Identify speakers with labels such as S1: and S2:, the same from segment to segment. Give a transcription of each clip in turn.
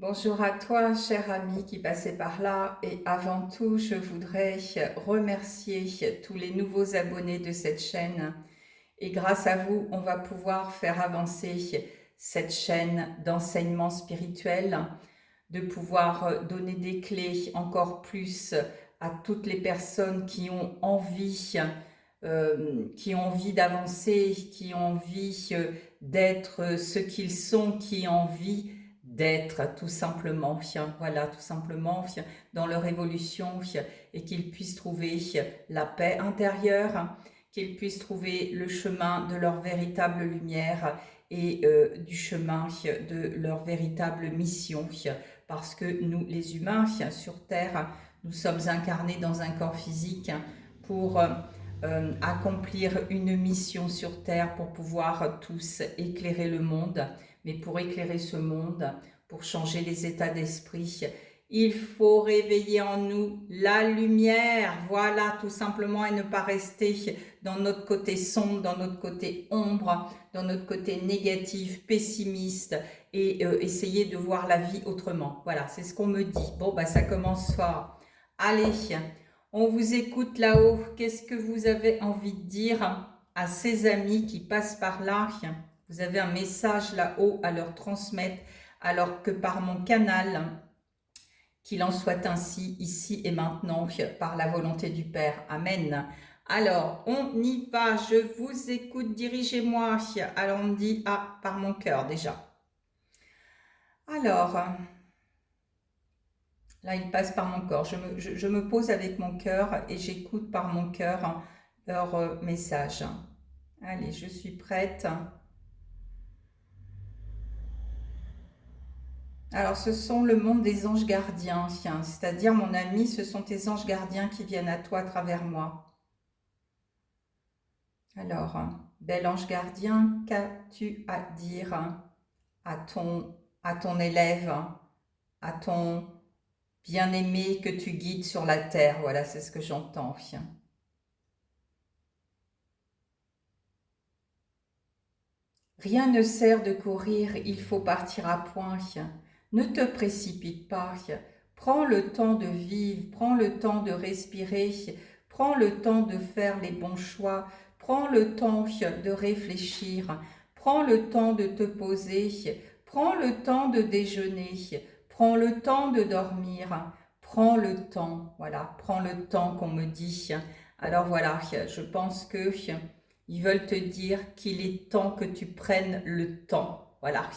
S1: Bonjour à toi, cher ami qui passait par là. Et avant tout, je voudrais remercier tous les nouveaux abonnés de cette chaîne. Et grâce à vous, on va pouvoir faire avancer cette chaîne d'enseignement spirituel, de pouvoir donner des clés encore plus à toutes les personnes qui ont envie d'avancer, qui ont envie d'être ce qu'ils sont, qui ont envie d'être tout simplement, voilà, tout simplement dans leur évolution et qu'ils puissent trouver la paix intérieure, qu'ils puissent trouver le chemin de leur véritable lumière et du chemin de leur véritable mission, parce que nous, les humains, sur Terre, nous sommes incarnés dans un corps physique pour accomplir une mission sur Terre, pour pouvoir tous éclairer le monde. Mais pour éclairer ce monde, pour changer les états d'esprit, il faut réveiller en nous la lumière, voilà, tout simplement, et ne pas rester dans notre côté sombre, dans notre côté ombre, dans notre côté négatif, pessimiste, et essayer de voir la vie autrement. Voilà, c'est ce qu'on me dit. Bon, bah ça commence fort. Allez, on vous écoute là-haut. Qu'est-ce que vous avez envie de dire à ces amis qui passent par là? Vous avez un message là-haut à leur transmettre, alors que par mon canal, qu'il en soit ainsi, ici et maintenant, par la volonté du Père. Amen. Alors, on y va, je vous écoute, dirigez-moi. Alors, on me dit, ah, par mon cœur déjà. Alors, là, il passe par mon corps. Je me pose avec mon cœur et j'écoute par mon cœur leur message. Allez, je suis prête. Alors, ce sont le monde des anges gardiens, c'est-à-dire, mon ami, ce sont tes anges gardiens qui viennent à toi à travers moi. Alors, bel ange gardien, qu'as-tu à dire à ton élève, à ton bien-aimé que tu guides sur la terre? Voilà, c'est ce que j'entends. Rien ne sert de courir, il faut partir à point. Ne te précipite pas. Prends le temps de vivre, prends le temps de respirer, prends le temps de faire les bons choix, prends le temps de réfléchir, prends le temps de te poser, prends le temps de déjeuner, prends le temps de dormir, prends le temps, voilà, prends le temps qu'on me dit. Alors voilà, je pense que ils veulent te dire qu'il est temps que tu prennes le temps. Voilà.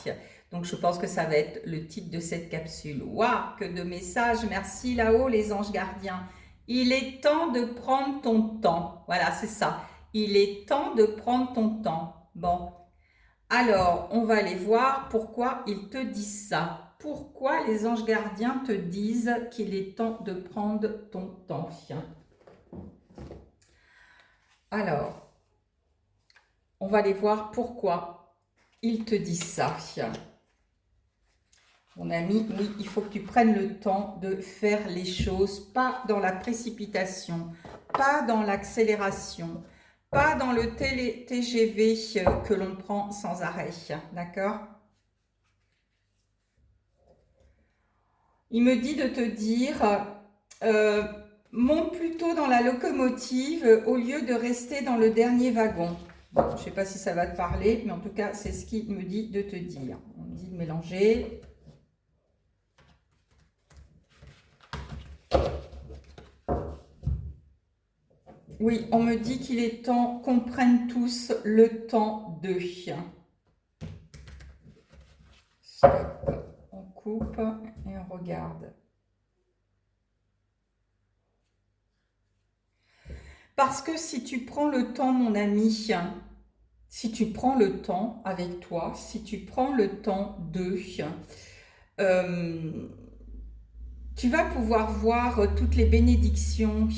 S1: Donc, je pense que ça va être le titre de cette capsule. Waouh, que de messages. Merci là-haut, les anges gardiens. Il est temps de prendre ton temps. Voilà, c'est ça. Il est temps de prendre ton temps. Bon. Alors, on va aller voir pourquoi ils te disent ça. Pourquoi les anges gardiens te disent qu'il est temps de prendre ton temps. Alors, on va aller voir pourquoi ils te disent ça. Mon ami, oui, il faut que tu prennes le temps de faire les choses, pas dans la précipitation, pas dans l'accélération, pas dans le TGV que l'on prend sans arrêt, d'accord? Il me dit de te dire, monte plutôt dans la locomotive au lieu de rester dans le dernier wagon. Bon, je ne sais pas si ça va te parler, mais en tout cas, c'est ce qu'il me dit de te dire. On me dit de mélanger. Oui, on me dit qu'il est temps qu'on prenne tous le temps de. Stop, on coupe et on regarde. Parce que si tu prends le temps, mon ami, si tu prends le temps avec toi, si tu prends le temps de, tu vas pouvoir voir toutes les bénédictions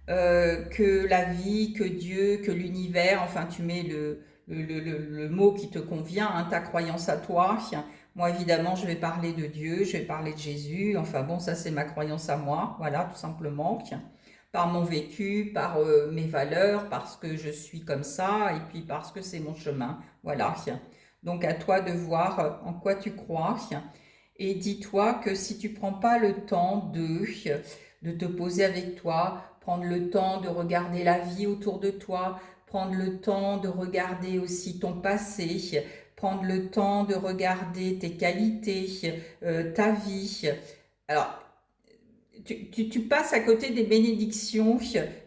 S1: que la vie, que Dieu, que l'univers, enfin tu mets le mot qui te convient, hein, ta croyance à toi. Moi évidemment je vais parler de Dieu, je vais parler de Jésus, enfin bon ça c'est ma croyance à moi, voilà tout simplement, par mon vécu, par mes valeurs, parce que je suis comme ça et puis parce que c'est mon chemin, voilà. Donc à toi de voir en quoi tu crois. Et dis-toi que si tu prends pas le temps de te poser avec toi, prendre le temps de regarder la vie autour de toi, prendre le temps de regarder aussi ton passé, prendre le temps de regarder tes qualités, ta vie. Alors, tu passes à côté des bénédictions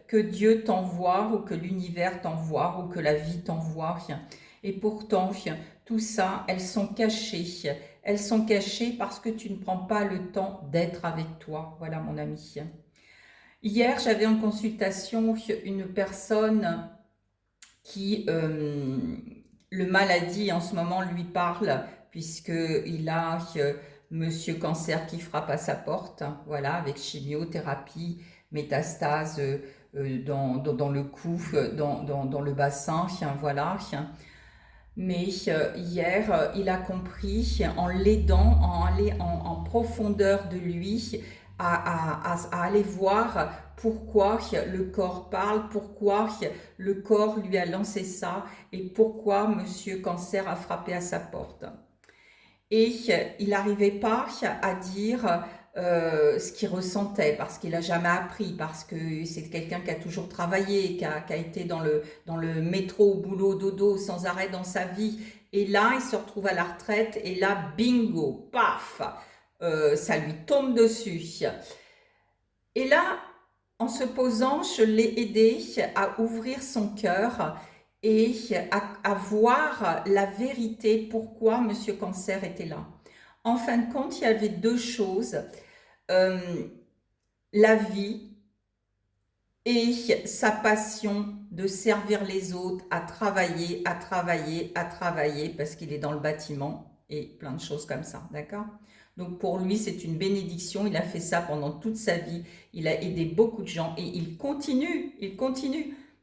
S1: que Dieu t'envoie ou que l'univers t'envoie ou que la vie t'envoie. Et pourtant, tout ça, elles sont cachées. Elles sont cachées parce que tu ne prends pas le temps d'être avec toi. Voilà, mon ami. Hier, j'avais en consultation une personne qui, le maladie en ce moment lui parle, puisqu'il a Monsieur Cancer qui frappe à sa porte, voilà, avec chimiothérapie, métastase dans le cou, dans le bassin, voilà. Mais hier, il a compris en l'aidant, en profondeur de lui, à aller voir pourquoi le corps parle, pourquoi le corps lui a lancé ça et pourquoi Monsieur Cancer a frappé à sa porte. Et il n'arrivait pas à dire ce qu'il ressentait parce qu'il n'a jamais appris, parce que c'est quelqu'un qui a toujours travaillé, qui a été dans le métro, boulot, dodo sans arrêt dans sa vie. Et là, il se retrouve à la retraite et là, bingo, paf, ça lui tombe dessus. Et là, en se posant, je l'ai aidé à ouvrir son cœur et à voir la vérité, pourquoi Monsieur Cancer était là. En fin de compte, il y avait deux choses, la vie et sa passion de servir les autres, à travailler, parce qu'il est dans le bâtiment et plein de choses comme ça, d'accord? Donc pour lui, c'est une bénédiction, il a fait ça pendant toute sa vie, il a aidé beaucoup de gens et il continue,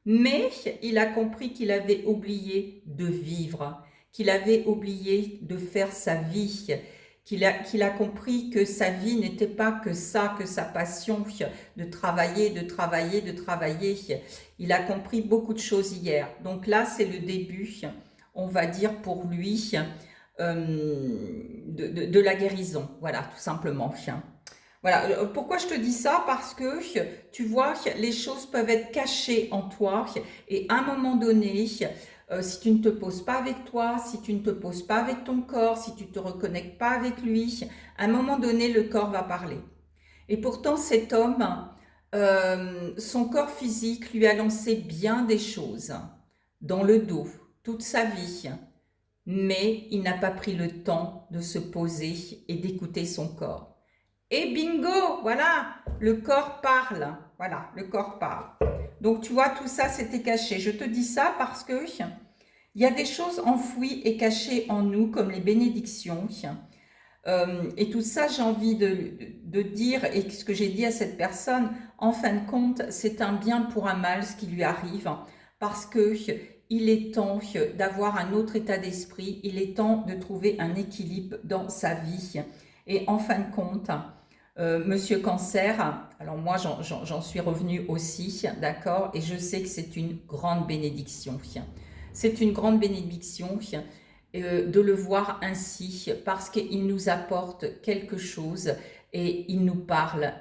S1: mais il a compris qu'il avait oublié de vivre, qu'il avait oublié de faire sa vie, qu'il a compris que sa vie n'était pas que ça, que sa passion de travailler. Il a compris beaucoup de choses hier. Donc là, c'est le début, on va dire pour lui, de la guérison. Voilà, tout simplement. Voilà, pourquoi je te dis ça? Parce que tu vois, les choses peuvent être cachées en toi et à un moment donné, si tu ne te poses pas avec toi, si tu ne te poses pas avec ton corps, si tu ne te reconnectes pas avec lui, à un moment donné, le corps va parler. Et pourtant, cet homme, son corps physique lui a lancé bien des choses dans le dos, toute sa vie. Mais il n'a pas pris le temps de se poser et d'écouter son corps. Et bingo, voilà, le corps parle. Voilà, le corps parle. Donc tu vois, tout ça, c'était caché. Je te dis ça parce que il y a des choses enfouies et cachées en nous, comme les bénédictions. Et tout ça, j'ai envie de dire, et ce que j'ai dit à cette personne, en fin de compte, c'est un bien pour un mal ce qui lui arrive, parce que il est temps d'avoir un autre état d'esprit, il est temps de trouver un équilibre dans sa vie. Et en fin de compte, Monsieur Cancer, alors moi j'en suis revenue aussi, d'accord, et je sais que c'est une grande bénédiction. C'est une grande bénédiction de le voir ainsi, parce qu'il nous apporte quelque chose et il nous parle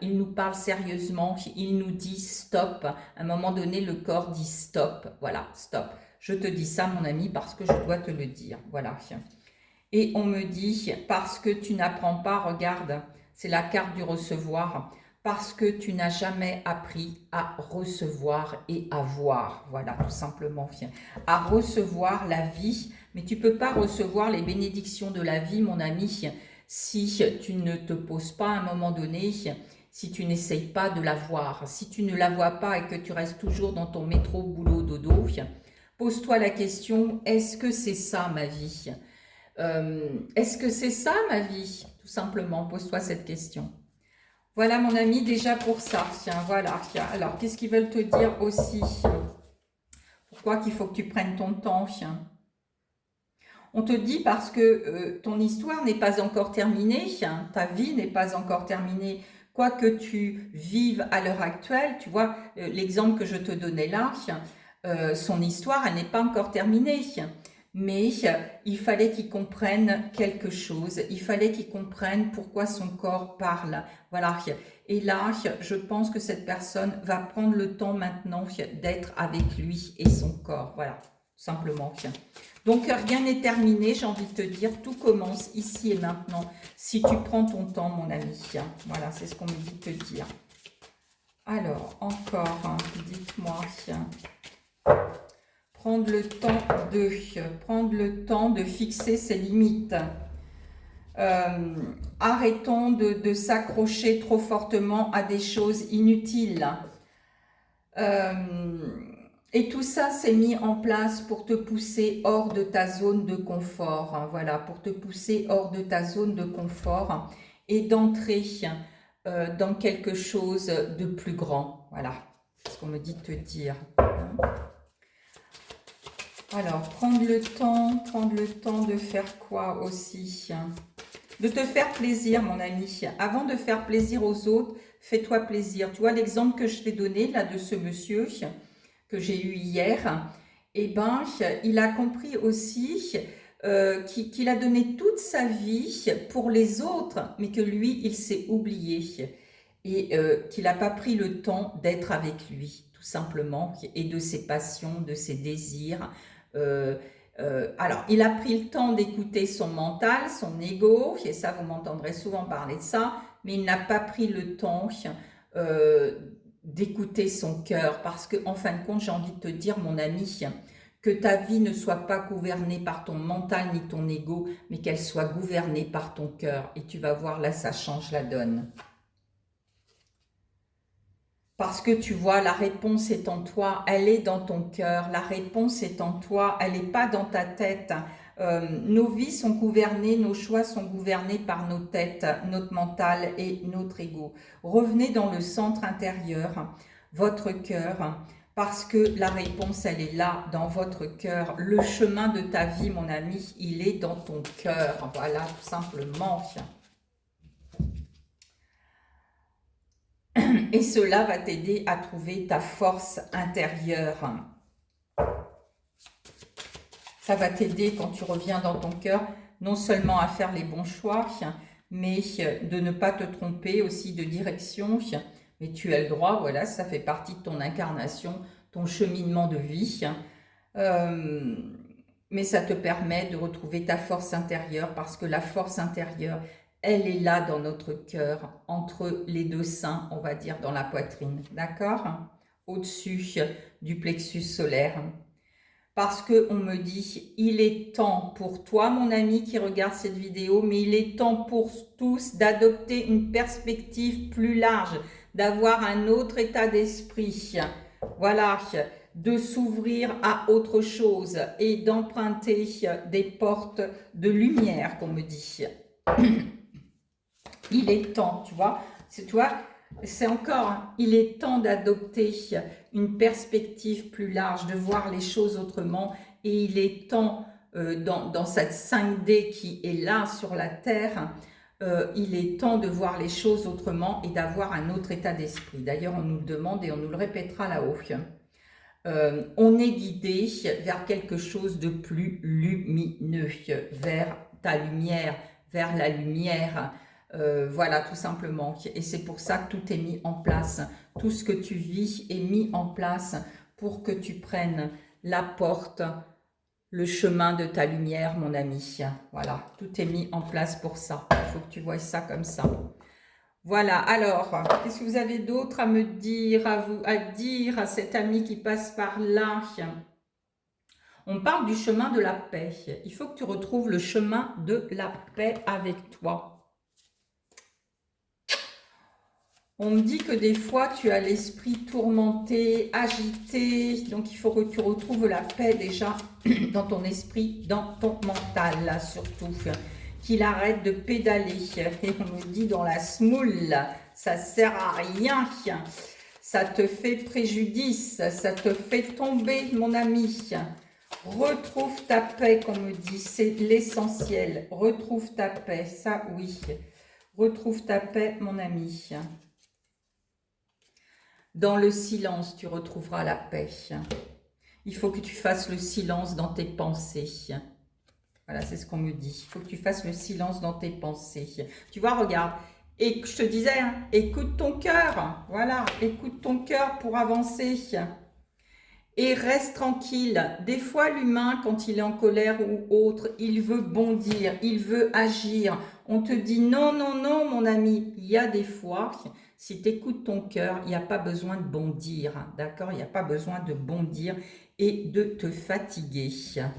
S1: sérieusement, il nous dit stop. À un moment donné, le corps dit stop, voilà, stop. Je te dis ça, mon ami, parce que je dois te le dire, voilà. Et on me dit, parce que tu n'apprends pas, regarde, c'est la carte du recevoir, parce que tu n'as jamais appris à recevoir et à voir, voilà, tout simplement, à recevoir la vie, mais tu ne peux pas recevoir les bénédictions de la vie, mon ami, si tu ne te poses pas à un moment donné, si tu n'essayes pas de la voir, si tu ne la vois pas et que tu restes toujours dans ton métro, boulot, dodo, pose-toi la question, est-ce que c'est ça ma vie? Est-ce que c'est ça ma vie? Tout simplement, pose-toi cette question. Voilà mon ami, déjà pour ça. Tiens, voilà. Alors, qu'est-ce qu'ils veulent te dire aussi? Pourquoi qu'il faut que tu prennes ton temps? On te dit parce que ton histoire n'est pas encore terminée, ta vie n'est pas encore terminée. Quoi que tu vives à l'heure actuelle, tu vois, l'exemple que je te donnais là, son histoire, elle n'est pas encore terminée. mais il fallait qu'il comprenne quelque chose, il fallait qu'il comprenne pourquoi son corps parle, voilà. Et là, je pense que cette personne va prendre le temps maintenant d'être avec lui et son corps, voilà, simplement. Donc, rien n'est terminé, j'ai envie de te dire, tout commence ici et maintenant, si tu prends ton temps, mon ami. Voilà, c'est ce qu'on me dit de te dire. Alors, encore, dites-moi, prendre le temps de fixer ses limites. Arrêtons de s'accrocher trop fortement à des choses inutiles. Et tout ça s'est mis en place pour te pousser hors de ta zone de confort. Voilà, pour te pousser hors de ta zone de confort et d'entrer dans quelque chose de plus grand. Voilà, c'est ce qu'on me dit de te dire. Alors, prendre le temps de faire quoi aussi? De te faire plaisir, mon ami. Avant de faire plaisir aux autres, fais-toi plaisir. Tu vois l'exemple que je t'ai donné là de ce monsieur que j'ai eu hier, eh ben, il a compris aussi qu'il a donné toute sa vie pour les autres, mais que lui, il s'est oublié et qu'il n'a pas pris le temps d'être avec lui, tout simplement, et de ses passions, de ses désirs. Alors, il a pris le temps d'écouter son mental, son ego, et ça, vous m'entendrez souvent parler de ça, mais il n'a pas pris le temps d'écouter son cœur, parce que en fin de compte, j'ai envie de te dire, mon ami, que ta vie ne soit pas gouvernée par ton mental ni ton ego, mais qu'elle soit gouvernée par ton cœur. Et tu vas voir, là, ça change la donne. Parce que tu vois, la réponse est en toi, elle est dans ton cœur, la réponse est en toi, elle n'est pas dans ta tête. Nos vies sont gouvernées, nos choix sont gouvernés par nos têtes, notre mental et notre ego. Revenez dans le centre intérieur, votre cœur, parce que la réponse, elle est là, dans votre cœur. Le chemin de ta vie, mon ami, il est dans ton cœur. Voilà, tout simplement. Et cela va t'aider à trouver ta force intérieure. Ça va t'aider quand tu reviens dans ton cœur, non seulement à faire les bons choix, mais de ne pas te tromper aussi de direction. Mais tu as le droit, voilà, ça fait partie de ton incarnation, ton cheminement de vie. Mais ça te permet de retrouver ta force intérieure, parce que la force intérieure, elle est là dans notre cœur, entre les deux seins, on va dire, dans la poitrine, d'accord? Au-dessus du plexus solaire. Parce qu'on me dit, il est temps pour toi, mon ami qui regarde cette vidéo, mais il est temps pour tous d'adopter une perspective plus large, d'avoir un autre état d'esprit. Voilà, de s'ouvrir à autre chose et d'emprunter des portes de lumière, qu'on me dit. Il est temps, tu vois, c'est encore, il est temps d'adopter une perspective plus large, de voir les choses autrement, et il est temps, dans cette 5D qui est là sur la Terre, il est temps de voir les choses autrement et d'avoir un autre état d'esprit. D'ailleurs, on nous le demande et on nous le répétera là-haut. On est guidé vers quelque chose de plus lumineux, vers ta lumière, vers la lumière. Voilà, tout simplement. Et c'est pour ça que tout est mis en place. Tout ce que tu vis est mis en place pour que tu prennes la porte, le chemin de ta lumière, mon ami. Voilà, tout est mis en place pour ça. Il faut que tu vois ça comme ça. Voilà, alors, qu'est-ce que vous avez d'autre à me dire, à dire à cet ami qui passe par là? On parle du chemin de la paix. Il faut que tu retrouves le chemin de la paix avec toi. On me dit que des fois, tu as l'esprit tourmenté, agité. Donc, il faut que tu retrouves la paix déjà dans ton esprit, dans ton mental, là, surtout. Qu'il arrête de pédaler. Et on me dit dans la smoule, ça sert à rien. Ça te fait préjudice, ça te fait tomber, mon ami. Retrouve ta paix, qu'on me dit, c'est l'essentiel. Retrouve ta paix, ça oui. Retrouve ta paix, mon ami. Dans le silence, tu retrouveras la paix. Il faut que tu fasses le silence dans tes pensées. Voilà, c'est ce qu'on me dit. Il faut que tu fasses le silence dans tes pensées. Tu vois, regarde. Et je te disais, hein, écoute ton cœur. Voilà, écoute ton cœur pour avancer. Et reste tranquille. Des fois, l'humain, quand il est en colère ou autre, il veut bondir, il veut agir. On te dit non, non, non, mon ami. Il y a des fois, si tu écoutes ton cœur, il n'y a pas besoin de bondir. D'accord? Il n'y a pas besoin de bondir et de te fatiguer.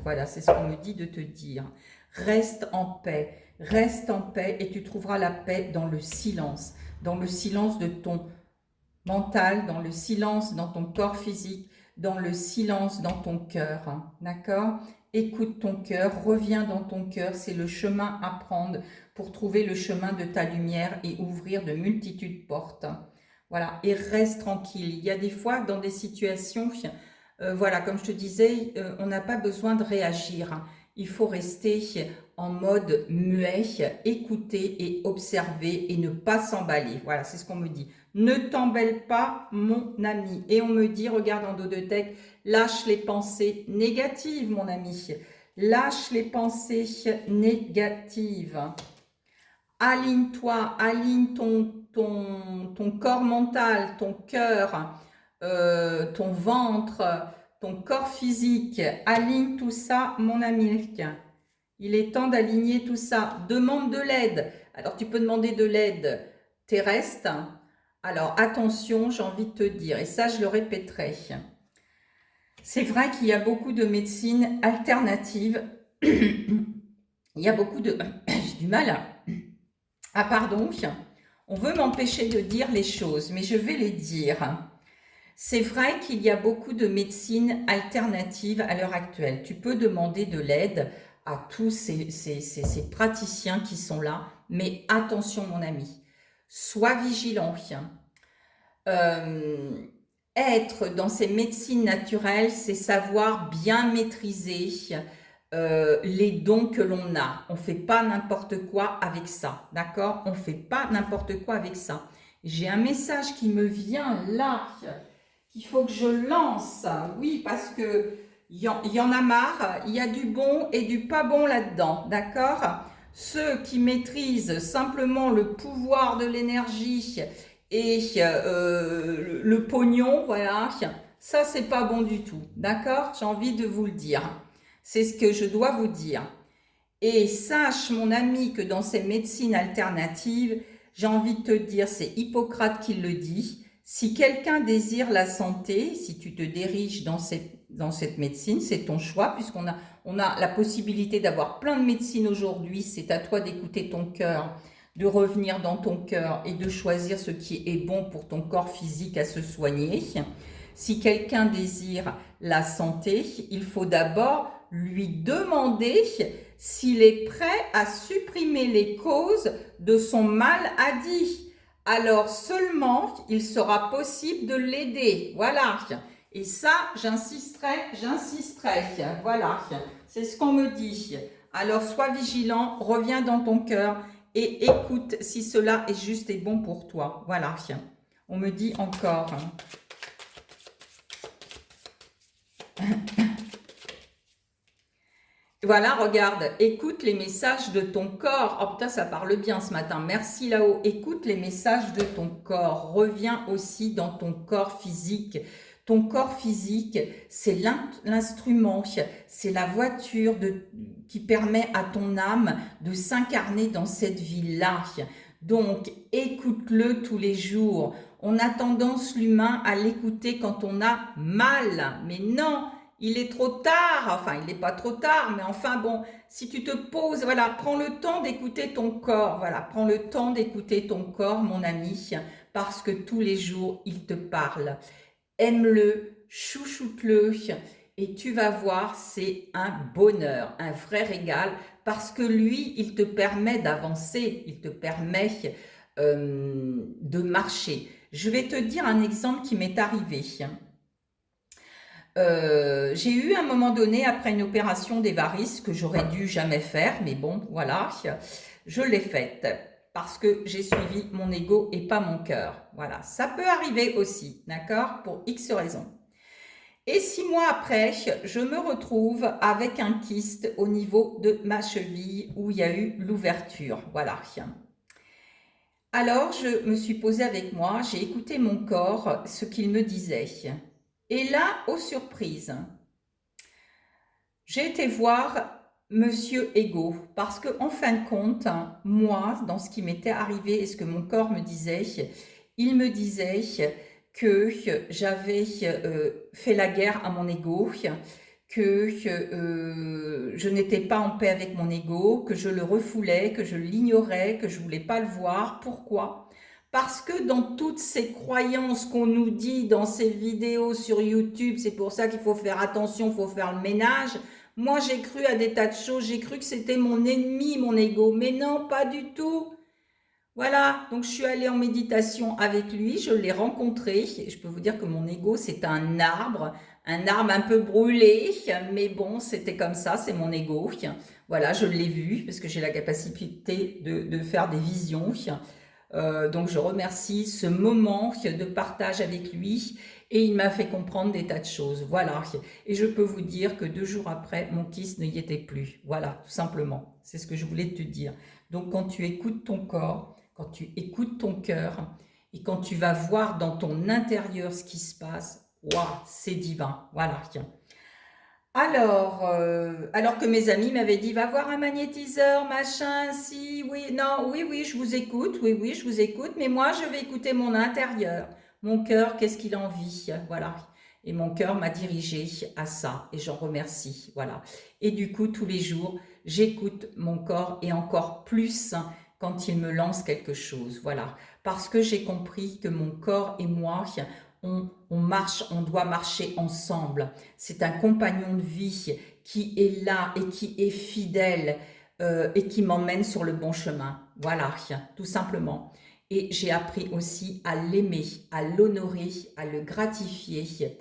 S1: Voilà, c'est ce qu'on me dit de te dire. Reste en paix. Reste en paix et tu trouveras la paix dans le silence de ton mental, dans le silence dans ton corps physique, dans le silence dans ton cœur. D'accord? Écoute ton cœur, reviens dans ton cœur, c'est le chemin à prendre pour trouver le chemin de ta lumière et ouvrir de multitudes de portes. Voilà, et reste tranquille. Il y a des fois dans des situations, voilà, comme je te disais, on n'a pas besoin de réagir. Il faut rester en mode muet, écouter et observer et ne pas s'emballer. Voilà, c'est ce qu'on me dit. Ne t'emballe pas, mon ami. Et on me dit, regarde en dos de tête, lâche les pensées négatives, mon ami. Lâche les pensées négatives. Aligne-toi, aligne ton corps mental, ton cœur, ton ventre, ton corps physique. Aligne tout ça, mon ami. Il est temps d'aligner tout ça. Demande de l'aide. Alors, tu peux demander de l'aide terrestre. Alors, attention, j'ai envie de te dire, et ça, je le répéterai. C'est vrai qu'il y a beaucoup de médecines alternatives. Il y a beaucoup de... J'ai du mal. Ah, pardon. On veut m'empêcher de dire les choses, mais je vais les dire. C'est vrai qu'il y a beaucoup de médecines alternatives à l'heure actuelle. Tu peux demander de l'aide à tous ces praticiens qui sont là, mais attention mon ami, sois vigilant. Être dans ces médecines naturelles, c'est savoir bien maîtriser les dons que l'on a. On ne fait pas n'importe quoi avec ça, d'accord? On ne fait pas n'importe quoi avec ça. J'ai un message qui me vient là, qu'il faut que je lance. Oui, parce que il y en a marre, il y a du bon et du pas bon là-dedans, d'accord? Ceux qui maîtrisent simplement le pouvoir de l'énergie et le pognon, voilà, ça c'est pas bon du tout, d'accord? J'ai envie de vous le dire. C'est ce que je dois vous dire. Et sache, mon ami, que dans ces médecines alternatives, j'ai envie de te dire, c'est Hippocrate qui le dit, si quelqu'un désire la santé, si tu te diriges dans cette médecine, c'est ton choix, puisqu'on a la possibilité d'avoir plein de médecines aujourd'hui, c'est à toi d'écouter ton cœur, de revenir dans ton cœur et de choisir ce qui est bon pour ton corps physique à se soigner. Si quelqu'un désire la santé, il faut d'abord lui demander s'il est prêt à supprimer les causes de son maladie. Alors seulement, il sera possible de l'aider. Voilà. Et ça, j'insisterai. Voilà. C'est ce qu'on me dit. Alors, sois vigilant, reviens dans ton cœur et écoute si cela est juste et bon pour toi. Voilà. On me dit encore. Voilà, regarde, écoute les messages de ton corps. Oh putain, ça parle bien ce matin. Merci là-haut. Écoute les messages de ton corps. Reviens aussi dans ton corps physique. Ton corps physique, c'est l'instrument, c'est la voiture qui permet à ton âme de s'incarner dans cette vie-là. Donc, écoute-le tous les jours. On a tendance, l'humain, à l'écouter quand on a mal. Mais non, il est trop tard. Enfin, il n'est pas trop tard, mais enfin bon, si tu te poses, voilà, prends le temps d'écouter ton corps. Voilà, prends le temps d'écouter ton corps, mon ami, parce que tous les jours, il te parle. Aime-le, chouchoute-le et tu vas voir, c'est un bonheur, un vrai régal parce que lui, il te permet d'avancer, il te permet de marcher. Je vais te dire un exemple qui m'est arrivé. J'ai eu un moment donné, après une opération des varices que j'aurais dû jamais faire, mais bon, voilà, je l'ai faite parce que j'ai suivi mon ego et pas mon cœur. Voilà, ça peut arriver aussi, d'accord, pour X raisons. Et 6 mois après, je me retrouve avec un kyste au niveau de ma cheville où il y a eu l'ouverture. Voilà. Alors, je me suis posée avec moi, j'ai écouté mon corps, ce qu'il me disait. Et là, aux surprises, j'ai été voir Monsieur Ego parce que, en fin de compte, moi, dans ce qui m'était arrivé et ce que mon corps me disait, il me disait que j'avais fait la guerre à mon ego, que je n'étais pas en paix avec mon ego, que je le refoulais, que je l'ignorais, que je voulais pas le voir. Pourquoi? Parce que dans toutes ces croyances qu'on nous dit dans ces vidéos sur YouTube, c'est pour ça qu'il faut faire attention, il faut faire le ménage. Moi, j'ai cru à des tas de choses, j'ai cru que c'était mon ennemi, mon ego, mais non, pas du tout. Voilà, donc je suis allée en méditation avec lui, je l'ai rencontré, et je peux vous dire que mon ego, c'est un arbre un peu brûlé, mais bon, c'était comme ça, c'est mon ego. Voilà, je l'ai vu, parce que j'ai la capacité de faire des visions. Donc je remercie ce moment de partage avec lui, et il m'a fait comprendre des tas de choses. Voilà, et je peux vous dire que 2 jours après, mon kyste n'y était plus. Voilà, tout simplement, c'est ce que je voulais te dire. Donc quand tu écoutes ton corps, quand tu écoutes ton cœur et quand tu vas voir dans ton intérieur ce qui se passe, waouh, c'est divin. Voilà. Alors que mes amis m'avaient dit, va voir un magnétiseur, machin, si, oui, non, oui, oui, je vous écoute, oui, oui, je vous écoute, mais moi, je vais écouter mon intérieur, mon cœur, qu'est-ce qu'il en vit, voilà. Et mon cœur m'a dirigé à ça, et j'en remercie, voilà. Et du coup, tous les jours, j'écoute mon corps, et encore plus quand il me lance quelque chose, voilà. Parce que j'ai compris que mon corps et moi, on marche, on doit marcher ensemble. C'est un compagnon de vie qui est là et qui est fidèle et qui m'emmène sur le bon chemin. Voilà, tout simplement. Et j'ai appris aussi à l'aimer, à l'honorer, à le gratifier.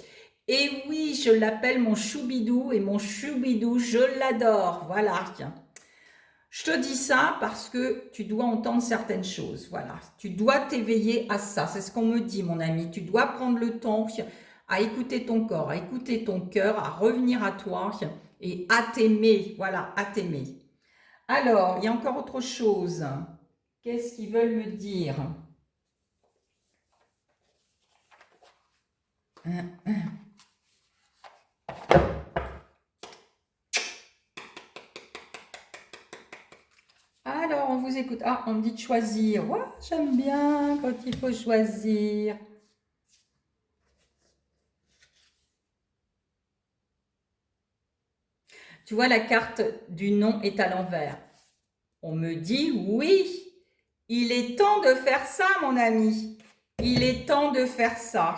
S1: Et oui, je l'appelle mon choubidou et mon choubidou, je l'adore. Voilà. Je te dis ça parce que tu dois entendre certaines choses. Voilà, tu dois t'éveiller à ça. C'est ce qu'on me dit, mon ami. Tu dois prendre le temps à écouter ton corps, à écouter ton cœur, à revenir à toi et à t'aimer. Voilà, à t'aimer. Alors, il y a encore autre chose. Qu'est-ce qu'ils veulent me dire? Alors, on vous écoute. Ah, on me dit de choisir. Ouais, j'aime bien quand il faut choisir. Tu vois, la carte du non est à l'envers. On me dit oui, il est temps de faire ça, mon ami. Il est temps de faire ça.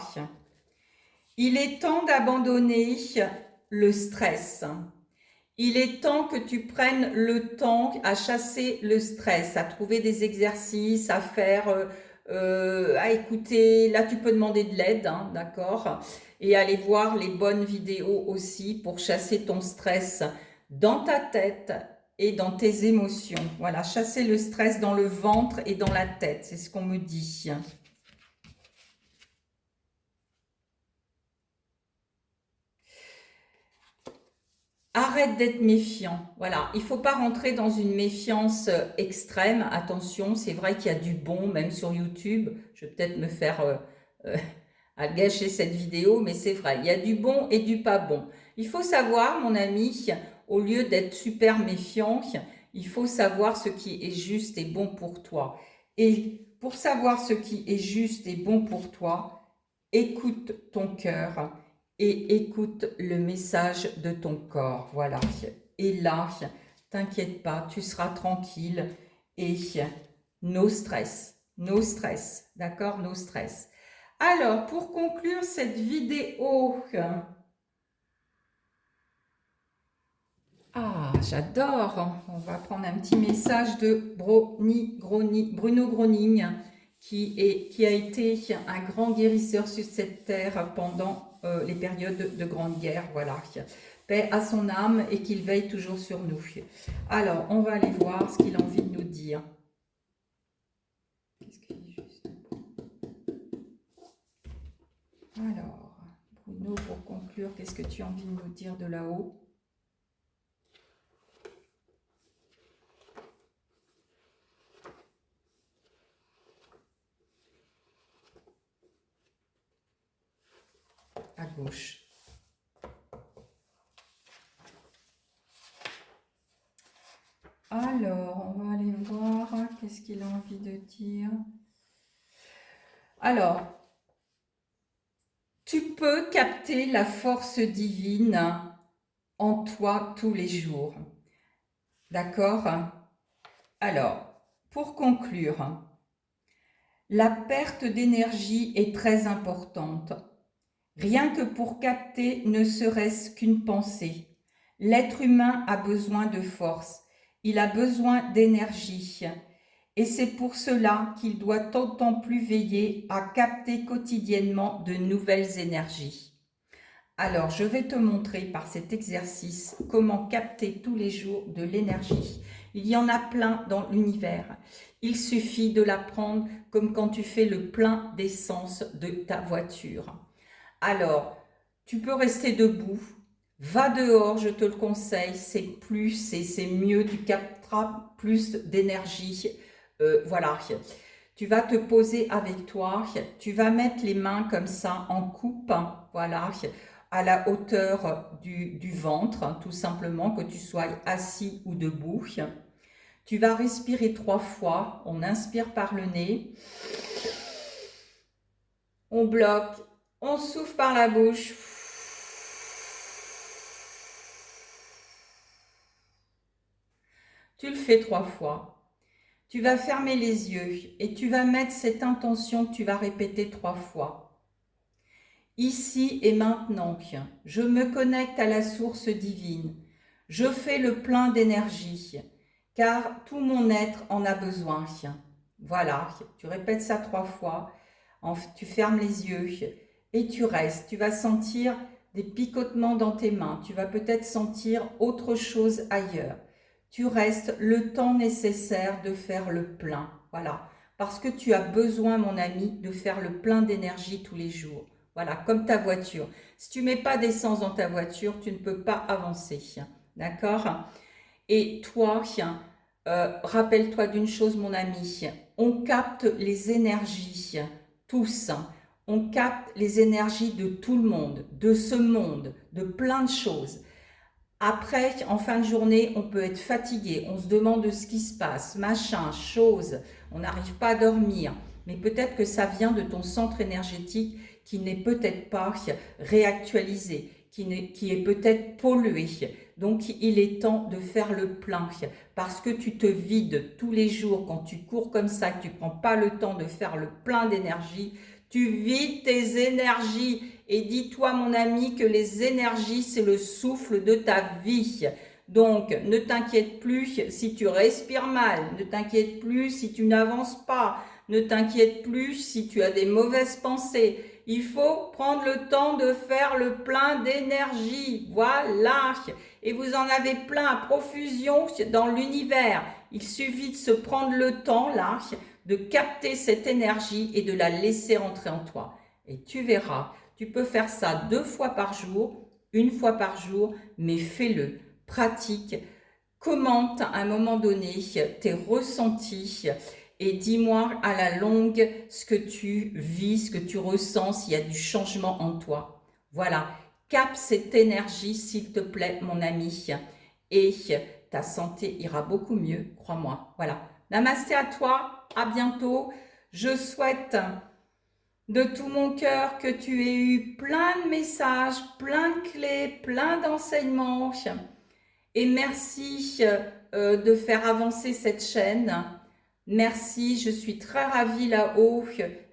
S1: Il est temps d'abandonner le stress. Il est temps que tu prennes le temps à chasser le stress, à trouver des exercices, à faire, à écouter. Là, tu peux demander de l'aide, hein, d'accord? Et aller voir les bonnes vidéos aussi pour chasser ton stress dans ta tête et dans tes émotions. Voilà, chasser le stress dans le ventre et dans la tête, c'est ce qu'on me dit. Arrête d'être méfiant. Voilà, il ne faut pas rentrer dans une méfiance extrême. Attention, c'est vrai qu'il y a du bon, même sur YouTube. Je vais peut-être me faire à gâcher cette vidéo, mais c'est vrai, il y a du bon et du pas bon. Il faut savoir, mon ami, au lieu d'être super méfiant, il faut savoir ce qui est juste et bon pour toi. Et pour savoir ce qui est juste et bon pour toi, écoute ton cœur et écoute le message de ton corps. Voilà. Et là, t'inquiète pas, tu seras tranquille et no stress, no stress, d'accord, no stress. Alors, pour conclure cette vidéo, ah, j'adore, on va prendre un petit message de Bruno Groning, qui a été un grand guérisseur sur cette terre pendant les périodes de grande guerre, voilà. Paix à son âme et qu'il veille toujours sur nous. Alors, on va aller voir ce qu'il a envie de nous dire. Qu'est-ce qu'il dit juste? Alors, nous, pour conclure, qu'est-ce que tu as envie de nous dire de là-haut? À gauche. Alors, on va aller voir qu'est-ce qu'il a envie de dire. Alors, tu peux capter la force divine en toi tous les jours. D'accord? Alors, pour conclure, la perte d'énergie est très importante. Rien que pour capter ne serait-ce qu'une pensée. L'être humain a besoin de force, il a besoin d'énergie. Et c'est pour cela qu'il doit d'autant plus veiller à capter quotidiennement de nouvelles énergies. Alors, je vais te montrer par cet exercice comment capter tous les jours de l'énergie. Il y en a plein dans l'univers. Il suffit de la prendre comme quand tu fais le plein d'essence de ta voiture. Alors, tu peux rester debout, va dehors, je te le conseille, c'est mieux, tu capteras plus d'énergie. Voilà, tu vas te poser avec toi, tu vas mettre les mains comme ça en coupe, voilà, à la hauteur du ventre, tout simplement, que tu sois assis ou debout. Tu vas respirer 3 fois, on inspire par le nez, on bloque, on souffle par la bouche. Tu le fais 3 fois. Tu vas fermer les yeux et tu vas mettre cette intention que tu vas répéter 3 fois. Ici et maintenant, je me connecte à la source divine. Je fais le plein d'énergie, car tout mon être en a besoin. Voilà, tu répètes ça 3 fois. Tu fermes les yeux et tu restes. Tu vas sentir des picotements dans tes mains. Tu vas peut-être sentir autre chose ailleurs. Tu restes le temps nécessaire de faire le plein. Voilà, parce que tu as besoin, mon ami, de faire le plein d'énergie tous les jours. Voilà, comme ta voiture. Si tu ne mets pas d'essence dans ta voiture, tu ne peux pas avancer. D'accord? Et toi, rappelle-toi d'une chose, mon ami. On capte les énergies, tous. On capte les énergies de tout le monde, de ce monde, de plein de choses. Après, en fin de journée, on peut être fatigué, on se demande ce qui se passe, machin, chose, on n'arrive pas à dormir. Mais peut-être que ça vient de ton centre énergétique qui n'est peut-être pas réactualisé, qui est peut-être pollué. Donc, il est temps de faire le plein parce que tu te vides tous les jours quand tu cours comme ça, que tu ne prends pas le temps de faire le plein d'énergie. Tu vides tes énergies et dis-toi, mon ami, que les énergies, c'est le souffle de ta vie. Donc, ne t'inquiète plus si tu respires mal, ne t'inquiète plus si tu n'avances pas, ne t'inquiète plus si tu as des mauvaises pensées. Il faut prendre le temps de faire le plein d'énergie. Voilà. Et vous en avez plein à profusion dans l'univers. Il suffit de se prendre le temps, là, de capter cette énergie et de la laisser entrer en toi. Et tu verras, tu peux faire ça 2 fois par jour, 1 fois par jour, mais fais-le, pratique, commente à un moment donné tes ressentis et dis-moi à la longue ce que tu vis, ce que tu ressens, s'il y a du changement en toi. Voilà, capte cette énergie s'il te plaît, mon ami, et ta santé ira beaucoup mieux, crois-moi. Voilà, namasté à toi, à bientôt. Je souhaite de tout mon cœur que tu aies eu plein de messages, plein de clés, plein d'enseignements. Et merci de faire avancer cette chaîne. Merci, je suis très ravie là-haut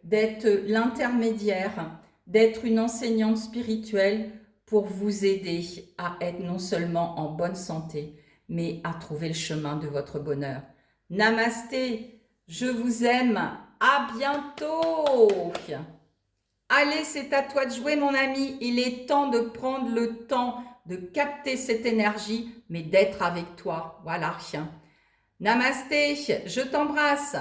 S1: d'être l'intermédiaire, d'être une enseignante spirituelle pour vous aider à être non seulement en bonne santé, mais à trouver le chemin de votre bonheur. Namasté, je vous aime, à bientôt. Allez, c'est à toi de jouer, mon ami. Il est temps de prendre le temps de capter cette énergie, mais d'être avec toi. Voilà. Namasté, je t'embrasse.